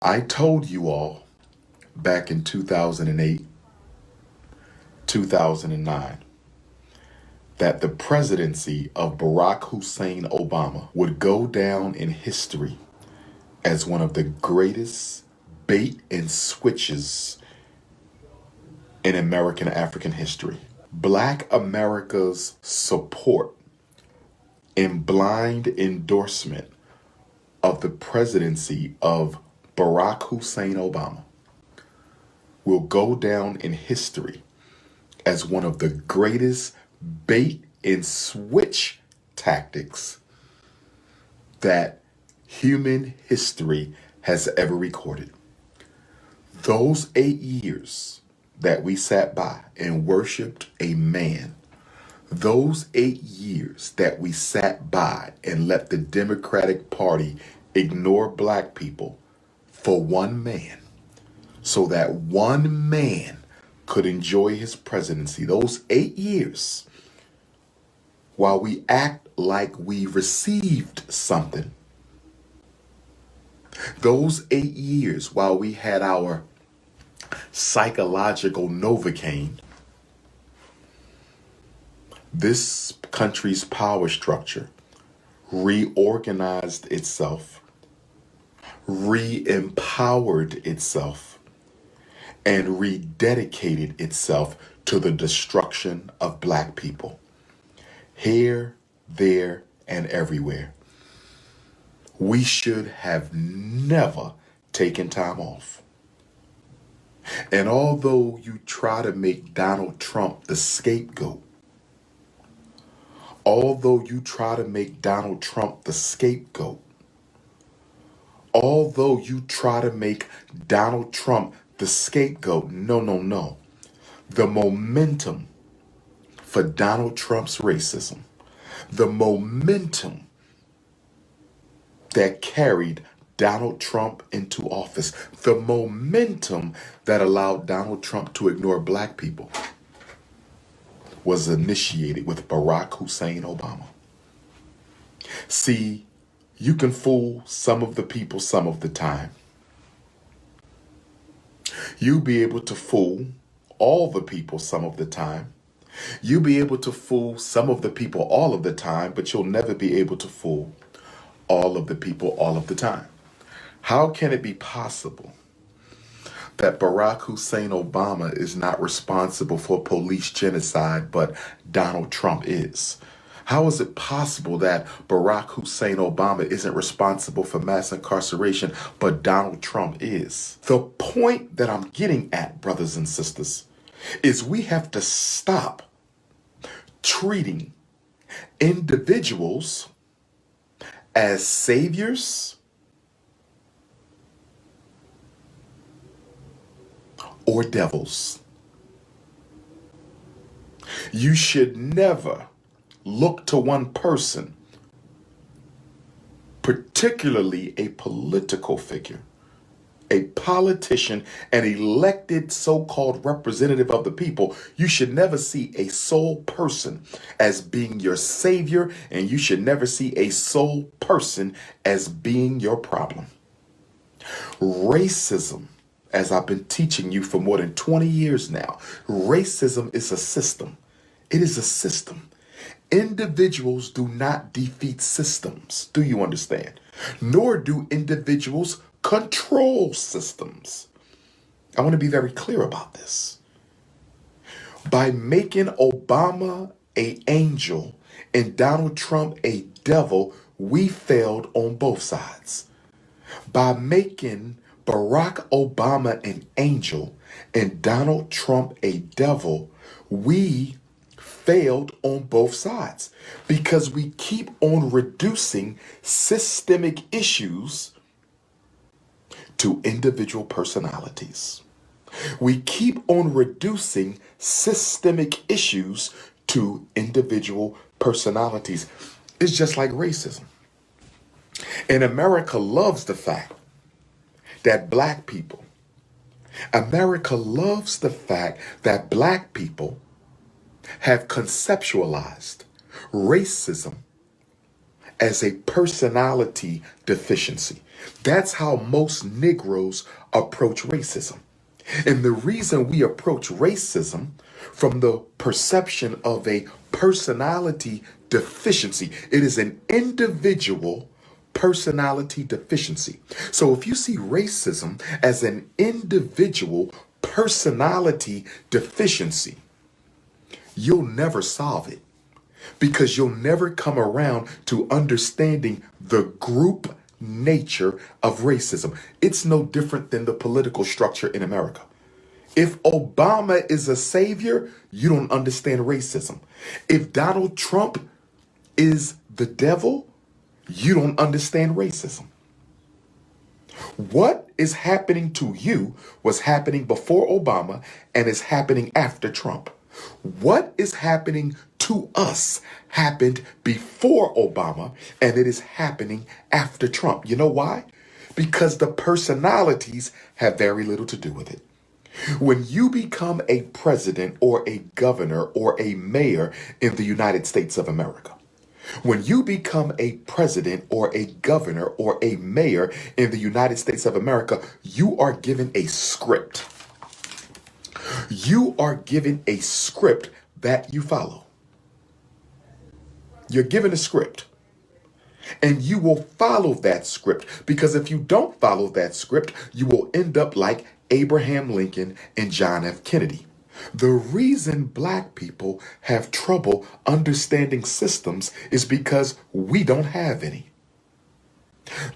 I told you all back in 2008, 2009, that the presidency of Barack Hussein Obama would go down in history as one of the greatest bait and switches in American African history. Black America's support and blind endorsement of the presidency of Barack Hussein Obama will go down in history as one of the greatest bait and switch tactics that human history has ever recorded. Those 8 years that we sat by and worshiped a man, those 8 years that we sat by and let the Democratic Party ignore black people for one man, so that one man could enjoy his presidency, those 8 years, while we act like we received something, those 8 years while we had our psychological Novocaine, this country's power structure reorganized itself, re-empowered itself, and rededicated itself to the destruction of black people. Here, there, and everywhere. We should have never taken time off. And although you try to make Donald Trump the scapegoat, although you try to make Donald Trump the scapegoat, although you try to make Donald Trump the scapegoat, no. The momentum for Donald Trump's racism, the momentum that carried Donald Trump into office, the momentum that allowed Donald Trump to ignore black people, was initiated with Barack Hussein Obama. See, you can fool some of the people some of the time. You'll be able to fool all the people some of the time. You'll be able to fool some of the people all of the time, but you'll never be able to fool all of the people all of the time. How can it be possible that Barack Hussein Obama is not responsible for police genocide, but Donald Trump is? How is it possible that Barack Hussein Obama isn't responsible for mass incarceration, but Donald Trump is? The point that I'm getting at, brothers and sisters, is we have to stop treating individuals as saviors or devils. You should never look to one person, particularly a political figure, a politician, an elected so-called representative of the people. You should never see a sole person as being your savior, and you should never see a sole person as being your problem. Racism, as I've been teaching you for more than 20 years now, racism is a system. It is a system. Individuals do not defeat systems. Do you understand? Nor do individuals control systems. I want to be very clear about this. By making Obama an angel and Donald Trump a devil, we failed on both sides. By making Barack Obama an angel and Donald Trump a devil, we failed on both sides, because we keep on reducing systemic issues to individual personalities. We keep on reducing systemic issues to individual personalities. It's just like racism. And America loves the fact that black people, America loves the fact that black people have conceptualized racism as a personality deficiency. That's how most Negroes approach racism. And the reason we approach racism from the perception of a personality deficiency, it is an individual personality deficiency. So if you see racism as an individual personality deficiency, you'll never solve it because you'll never come around to understanding the group nature of racism. It's no different than the political structure in America. If Obama is a savior, you don't understand racism. If Donald Trump is the devil, you don't understand racism. What is happening to you was happening before Obama and is happening after Trump. What is happening to us happened before Obama and it is happening after Trump. You know why? Because the personalities have very little to do with it. When you become a president or a governor or a mayor in the United States of America, when you become a president or a governor or a mayor in the United States of America, you are given a script. You are given a script that you follow. You're given a script. And you will follow that script because if you don't follow that script, you will end up like Abraham Lincoln and John F. Kennedy. The reason black people have trouble understanding systems is because we don't have any.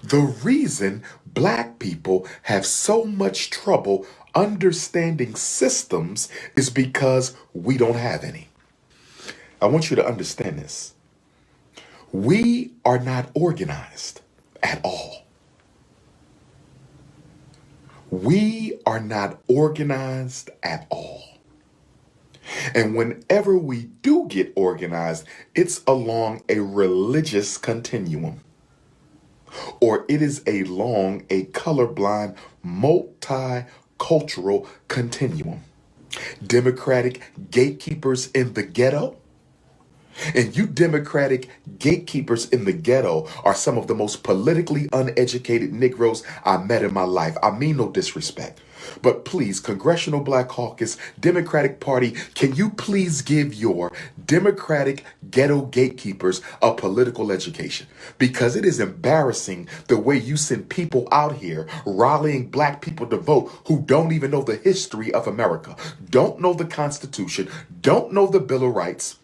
The reason black people have so much trouble understanding systems is because we don't have any. I want you to understand this. We are not organized at all. We are not organized at all. And whenever we do get organized, it's along a religious continuum. Or it is along a colorblind, multicultural continuum. Democratic gatekeepers in the ghetto. And you Democratic gatekeepers in the ghetto are some of the most politically uneducated Negroes I met in my life. I mean no disrespect. But please, Congressional Black Caucus, Democratic Party, can you please give your Democratic ghetto gatekeepers a political education? Because it is embarrassing the way you send people out here rallying black people to vote who don't even know the history of America, don't know the Constitution, don't know the Bill of Rights,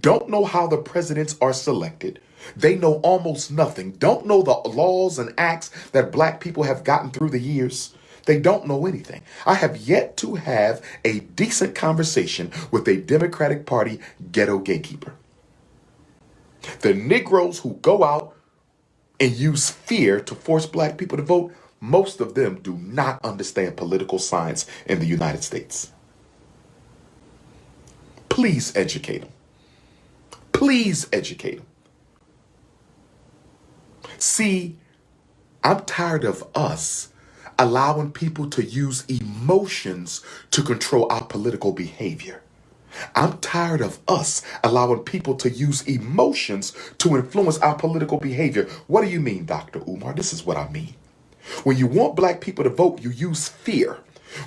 don't know how the presidents are selected. They know almost nothing. Don't know the laws and acts that black people have gotten through the years. They don't know anything. I have yet to have a decent conversation with a Democratic Party ghetto gatekeeper. The Negroes who go out and use fear to force black people to vote, most of them do not understand political science in the United States. Please educate them. Please educate them. See, I'm tired of us allowing people to use emotions to control our political behavior. I'm tired of us allowing people to use emotions to influence our political behavior. What do you mean, Dr. Umar? This is what I mean. When you want black people to vote, you use fear.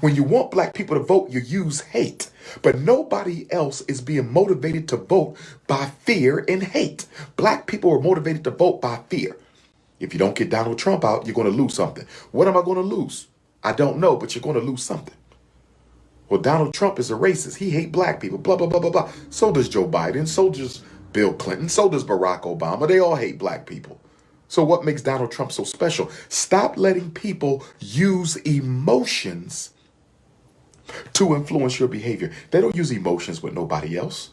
When you want black people to vote, you use hate. But nobody else is being motivated to vote by fear and hate. Black people are motivated to vote by fear. If you don't get Donald Trump out, you're going to lose something. What am I going to lose? I don't know, but you're going to lose something. Well, Donald Trump is a racist. He hates black people, blah, blah, blah, blah, blah. So does Joe Biden. So does Bill Clinton. So does Barack Obama. They all hate black people. So what makes Donald Trump so special? Stop letting people use emotions to influence your behavior. They don't use emotions with nobody else.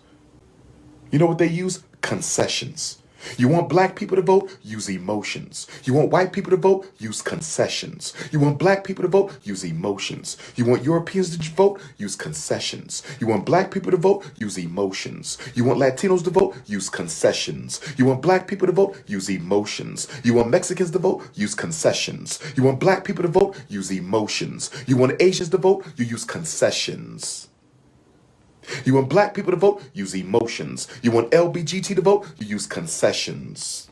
You know what they use? Concessions. You want black people to vote? Use emotions. You want white people to vote? Use concessions. You want black people to vote? Use emotions. You want Europeans to vote? Use concessions. You want black people to vote? Use emotions. You want Latinos to vote? Use concessions. You want black people to vote? Use emotions. You want Mexicans to vote? Use concessions. You want black people to vote? Use emotions. You want Asians to vote? You use concessions. You want black people to vote? Use emotions. You want LBGT to vote? You use concessions.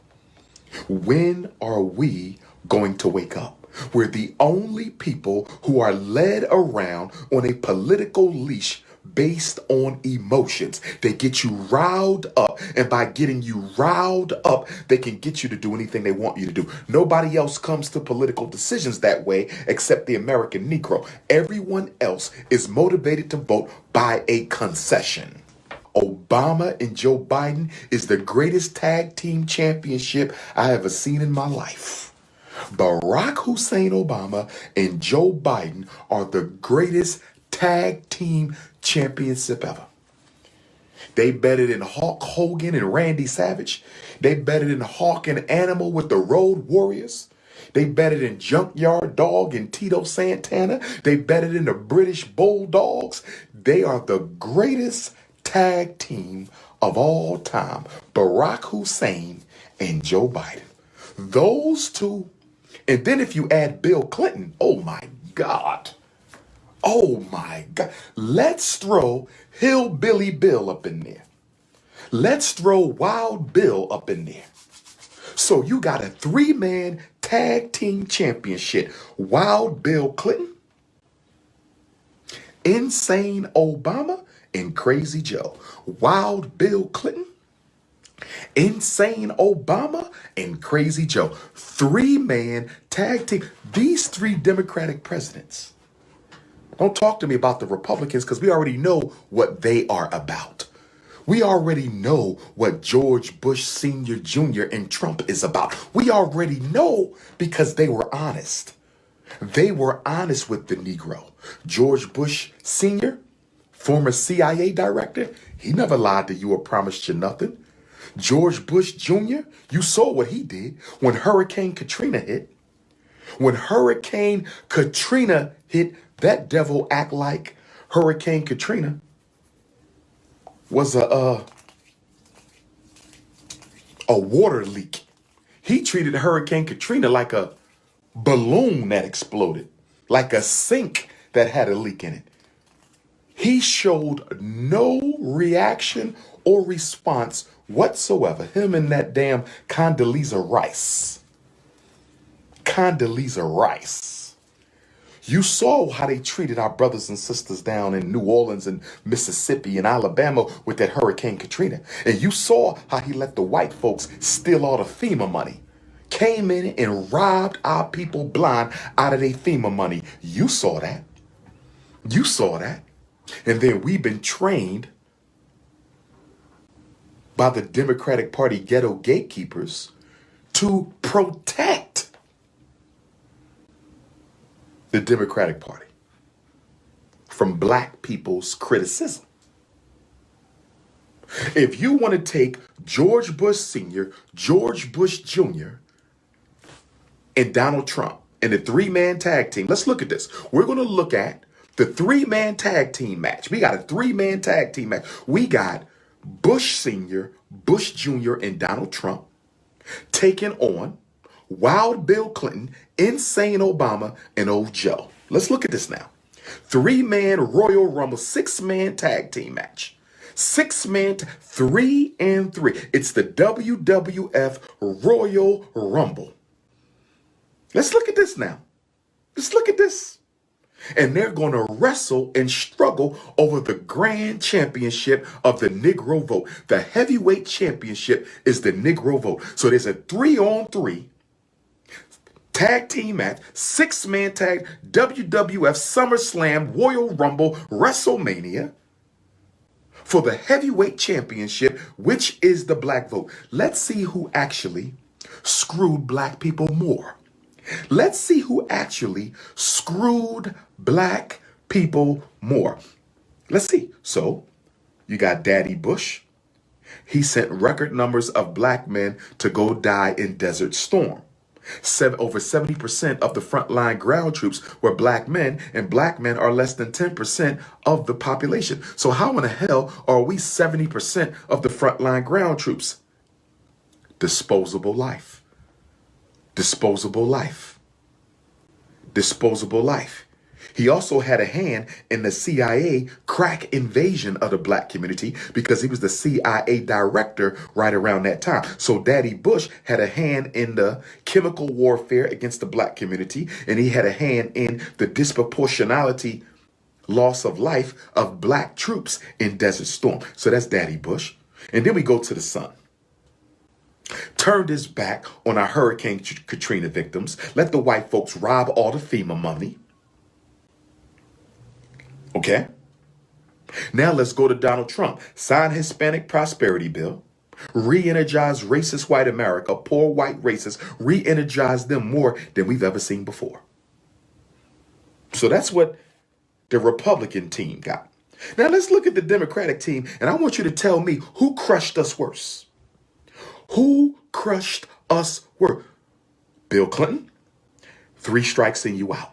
When are we going to wake up. We're the only people who are led around on a political leash based on emotions. They get you riled up, and by getting you riled up, they can get you to do anything they want you to do. Nobody else comes to political decisions that way except the American Negro. Everyone else is motivated to vote by a concession. Obama and Joe Biden is the greatest tag team championship I have ever seen in my life. Barack Hussein Obama and Joe Biden are the greatest tag team championship ever. They betted in Hulk Hogan and Randy Savage. They betted in Hawk and Animal with the Road Warriors. They betted in Junkyard Dog and Tito Santana. They betted in the British Bulldogs. They are the greatest tag team of all time. Barack Hussein and Joe Biden. Those two. And then if you add Bill Clinton, oh my God. Oh my God. Let's throw Hillbilly Bill up in there. Let's throw Wild Bill up in there. So you got a 3-man tag team championship. Wild Bill Clinton, Insane Obama, and Crazy Joe. Wild Bill Clinton, Insane Obama, and Crazy Joe. 3-man tag team. These 3 Democratic presidents. Don't talk to me about the Republicans because we already know what they are about. We already know what George Bush Sr. Jr. and Trump is about. We already know because they were honest. They were honest with the Negro. George Bush Sr., former CIA director, he never lied to you or promised you nothing. George Bush Jr., you saw what he did when Hurricane Katrina hit. When Hurricane Katrina hit, that devil act like Hurricane Katrina was a water leak. He treated Hurricane Katrina like a balloon that exploded, like a sink that had a leak in it. He showed no reaction or response whatsoever. Him and that damn Condoleezza Rice. Condoleezza Rice. You saw how they treated our brothers and sisters down in New Orleans and Mississippi and Alabama with that Hurricane Katrina. And you saw how he let the white folks steal all the FEMA money. Came in and robbed our people blind out of their FEMA money. You saw that. You saw that. And then we've been trained by the Democratic Party ghetto gatekeepers to protect the Democratic Party from black people's criticism. If you want to take George Bush Sr., George Bush Jr., and Donald Trump and the 3-man tag team, let's look at this. We're going to look at the 3-man tag team match. We got a 3-man tag team match. We got Bush Sr., Bush Jr., and Donald Trump taking on Wild Bill Clinton, Insane Obama, and Old Joe. Let's look at this now. 3-man Royal Rumble, 6-man tag team match. 6-man, 3 and 3. It's the WWF Royal Rumble. Let's look at this now. Let's look at this. And they're going to wrestle and struggle over the grand championship of the Negro vote. The heavyweight championship is the Negro vote. So there's a 3-on-3 tag team match, 6-man tag, WWF SummerSlam, Royal Rumble, WrestleMania for the heavyweight championship, which is the black vote. Let's see who actually screwed black people more. Let's see who actually screwed black people more. Let's see. So you got Daddy Bush. He sent record numbers of black men to go die in Desert Storm. Over 70% of the frontline ground troops were black men, and black men are less than 10% of the population. So how in the hell are we 70% of the frontline ground troops? Disposable life. Disposable life. Disposable life. He also had a hand in the CIA crack invasion of the black community because he was the CIA director right around that time. So Daddy Bush had a hand in the chemical warfare against the black community, and he had a hand in the disproportionality loss of life of black troops in Desert Storm. So that's Daddy Bush. And then we go to the son. Turned his back on our Hurricane Katrina victims, let the white folks rob all the FEMA money. Okay? Now let's go to Donald Trump. Sign Hispanic Prosperity Bill. Re-energize racist white America, poor white racists, re-energize them more than we've ever seen before. So that's what the Republican team got. Now let's look at the Democratic team, and I want you to tell me who crushed us worse. Who crushed us worse? Bill Clinton, 3 strikes and you out.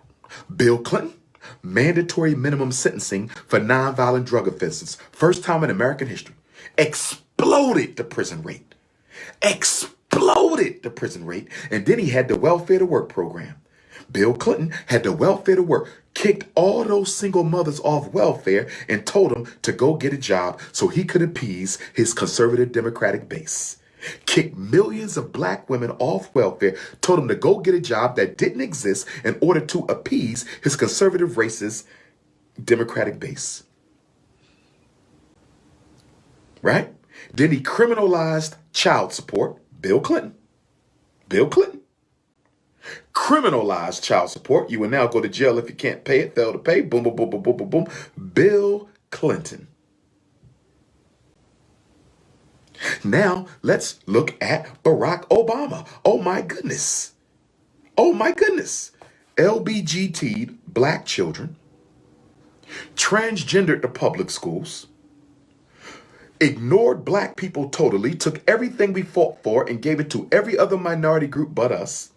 Bill Clinton, mandatory minimum sentencing for nonviolent drug offenses. First time in American history. Exploded the prison rate. Exploded the prison rate. And then he had the welfare to work program. Bill Clinton had the welfare to work, kicked all those single mothers off welfare and told them to go get a job so he could appease his conservative Democratic base. Kicked millions of black women off welfare, told them to go get a job that didn't exist in order to appease his conservative racist Democratic base. Right? Then he criminalized child support. Bill Clinton. Bill Clinton. Criminalized child support. You will now go to jail if you can't pay it, fail to pay. Boom, boom, boom, boom, boom, boom, boom. Bill Clinton. Now, let's look at Barack Obama. Oh, my goodness. Oh, my goodness. LBGT'd black children, transgendered the public schools, ignored black people totally, took everything we fought for and gave it to every other minority group but us,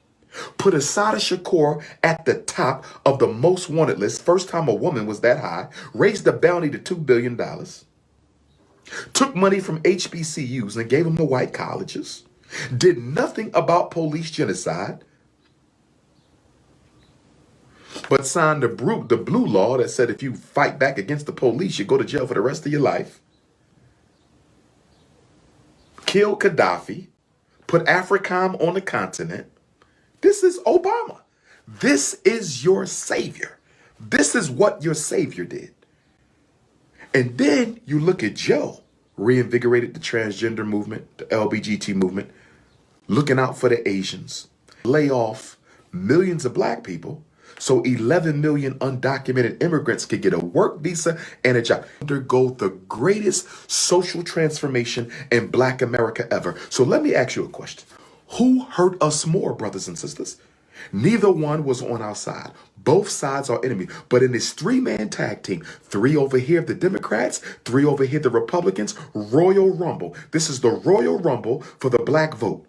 put Assata Shakur at the top of the most wanted list, first time a woman was that high, raised the bounty to $2 billion, took money from HBCUs and gave them to white colleges, did nothing about police genocide, but signed the blue law that said if you fight back against the police, you go to jail for the rest of your life, killed Gaddafi, put AFRICOM on the continent. This is Obama. This is your savior. This is what your savior did. And then you look at Joe, reinvigorated the transgender movement, the LBGT movement, looking out for the Asians, lay off millions of black people so 11 million undocumented immigrants could get a work visa and a job. Undergo the greatest social transformation in black America ever. So let me ask you a question. Who hurt us more, brothers and sisters? Neither one was on our side. Both sides are enemies. But in this 3-man tag team, 3 over here, the Democrats, 3 over here, the Republicans, Royal Rumble. This is the Royal Rumble for the black vote.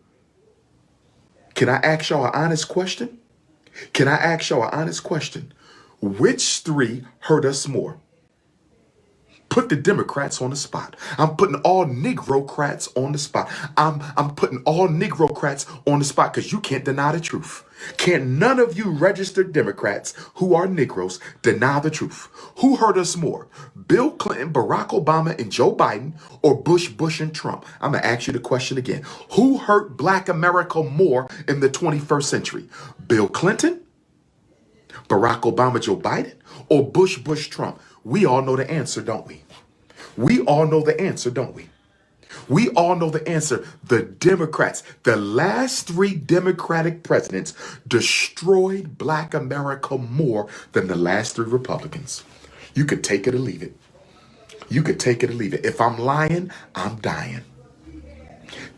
Can I ask y'all an honest question? Can I ask y'all an honest question? Which 3 hurt us more? Put the Democrats on the spot. I'm putting all Negrocrats on the spot. I'm putting all Negrocrats on the spot because you can't deny the truth. Can't none of you registered Democrats who are Negroes deny the truth? Who hurt us more? Bill Clinton, Barack Obama, and Joe Biden, or Bush, and Trump? I'm going to ask you the question again. Who hurt black America more in the 21st century? Bill Clinton, Barack Obama, Joe Biden, or Bush, Trump? We all know the answer, don't we? We all know the answer, don't we? We all know the answer. The Democrats, the last 3 Democratic presidents destroyed black America more than the last 3 Republicans. You could take it or leave it. You could take it or leave it. If I'm lying, I'm dying.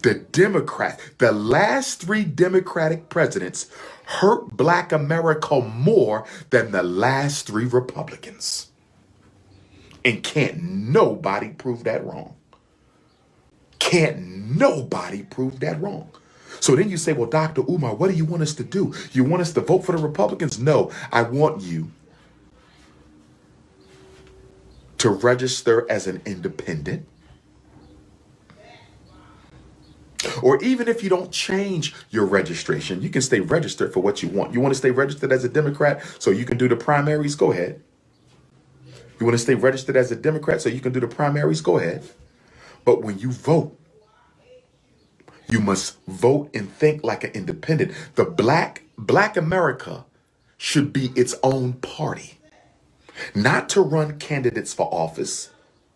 The Democrats, the last 3 Democratic presidents hurt black America more than the last 3 Republicans. And can't nobody prove that wrong. Can't nobody prove that wrong. So then you say, well, Dr. Umar, what do you want us to do? You want us to vote for the Republicans? No, I want you to register as an independent. Or even if you don't change your registration, you can stay registered for what you want. You want to stay registered as a Democrat so you can do the primaries? Go ahead. You want to stay registered as a Democrat so you can do the primaries? Go ahead. But when you vote, you must vote and think like an independent. The Black America should be its own party, not to run candidates for office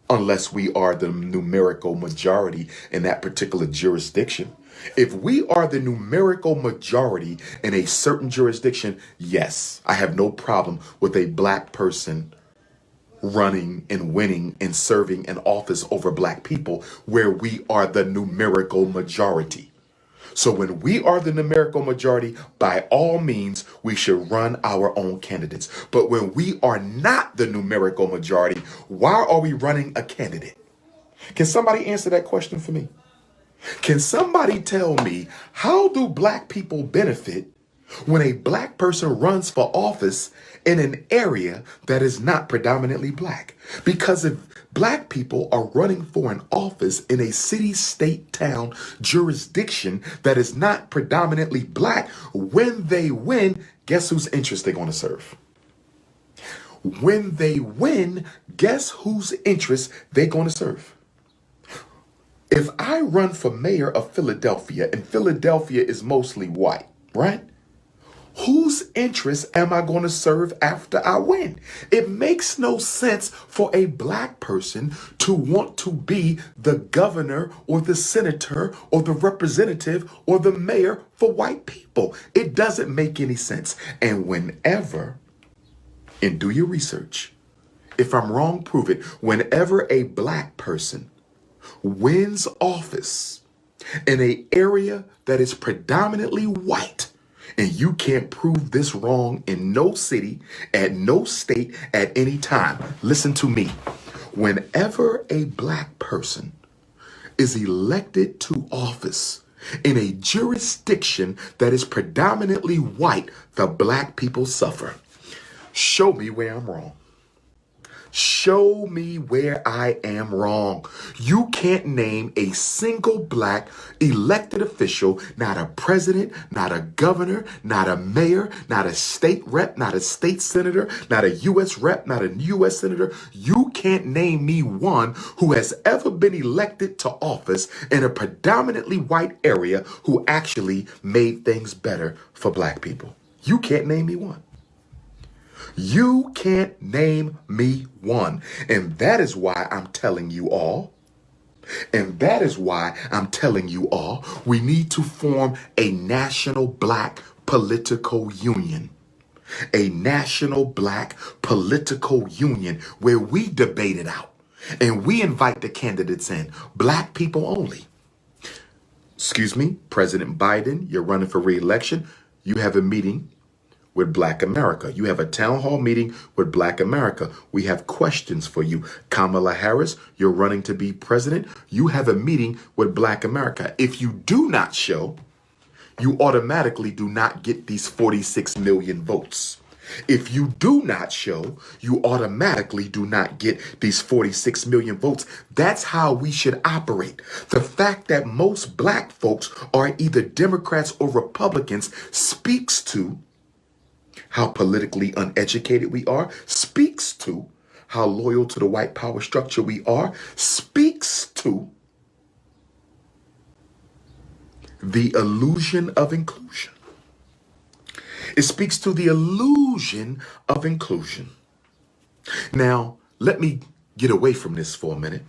unless we are the numerical majority in that particular jurisdiction. If we are the numerical majority in a certain jurisdiction, yes, I have no problem with a black person running and winning and serving in office over black people where we are the numerical majority. So when we are the numerical majority, by all means, we should run our own candidates. But when we are not the numerical majority, why are we running a candidate? Can somebody answer that question for me? Can somebody tell me, how do black people benefit when a black person runs for office in an area that is not predominantly black? Because if black people are running for an office in a city, state, town, jurisdiction that is not predominantly black, when they win, guess whose interest they're going to serve? When they win, guess whose interest they're going to serve? If I run for mayor of Philadelphia, and Philadelphia is mostly white, right? Whose interest am I going to serve after I win? It makes no sense for a black person to want to be the governor or the senator or the representative or the mayor for white people. It doesn't make any sense. And whenever, and do your research, if I'm wrong, prove it, whenever a black person wins office in an area that is predominantly white, and you can't prove this wrong in no city, at no state, at any time. Listen to me. Whenever a black person is elected to office in a jurisdiction that is predominantly white, the black people suffer. Show me where I'm wrong. Show me where I am wrong. You can't name a single black elected official, not a president, not a governor, not a mayor, not a state rep, not a state senator, not a U.S. rep, not a U.S. senator. You can't name me one who has ever been elected to office in a predominantly white area who actually made things better for black people. You can't name me one. You can't name me one. And that is why I'm telling you all. And that is why I'm telling you all, we need to form a national black political union. A national black political union where we debate it out. And we invite the candidates in. Black people only. Excuse me, President Biden, you're running for re-election. You have a meeting with Black America. You have a town hall meeting with Black America. We have questions for you. Kamala Harris, you're running to be president. You have a meeting with Black America. If you do not show, you automatically do not get these 46 million votes. If you do not show, you automatically do not get these 46 million votes. That's how we should operate. The fact that most black folks are either Democrats or Republicans speaks to how politically uneducated we are, speaks to how loyal to the white power structure we are, speaks to the illusion of inclusion. It speaks to the illusion of inclusion. Now, let me get away from this for a minute.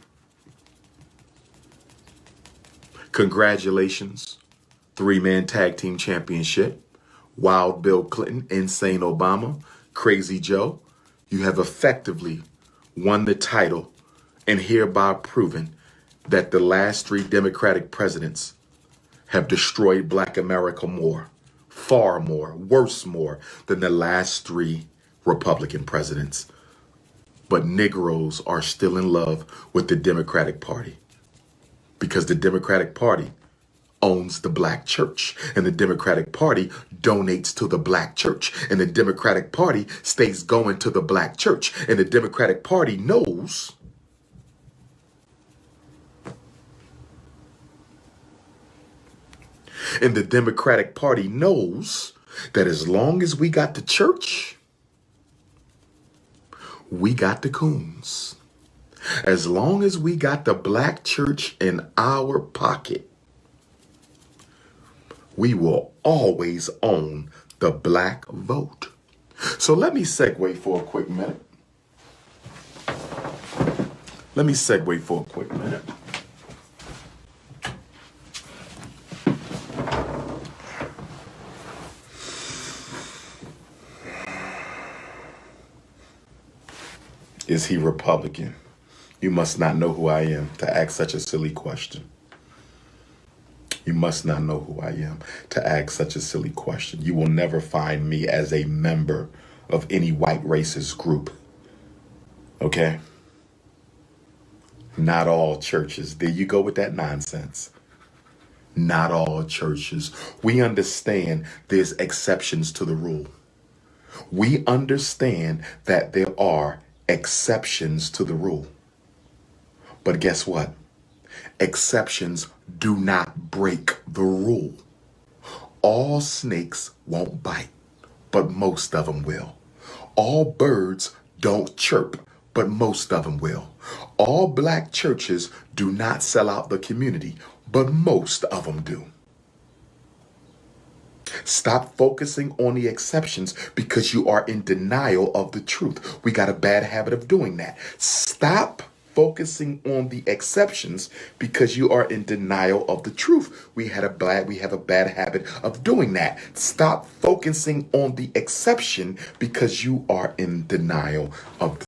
Congratulations, 3-man tag team championship. Wild Bill Clinton, Insane Obama, Crazy Joe, you have effectively won the title and hereby proven that the last 3 Democratic presidents have destroyed Black America more, far more, worse more than the last 3 Republican presidents. But Negroes are still in love with the Democratic Party because the Democratic Party owns the black church, and the Democratic Party donates to the black church, and the Democratic Party stays going to the black church, and the Democratic Party knows And the Democratic Party knows that as long as we got the church, we got the coons. As long as we got the black church in our pocket, we will always own the black vote. So let me segue for a quick minute. Is he Republican? You must not know who I am to ask such a silly question. You must not know who I am to ask such a silly question. You will never find me as a member of any white racist group. Okay? Not all churches. There you go with that nonsense. Not all churches. We understand there's exceptions to the rule. We understand that there are exceptions to the rule. But guess what? Exceptions do not break the rule. All snakes won't bite, but most of them will. All birds don't chirp, but most of them will. All black churches do not sell out the community, but most of them do. Stop focusing on the exceptions because you are in denial of the truth. We got a bad habit of doing that. Stop focusing on the exceptions because you are in denial of the truth. We have a bad habit of doing that. Stop focusing on the exception because you are in denial of the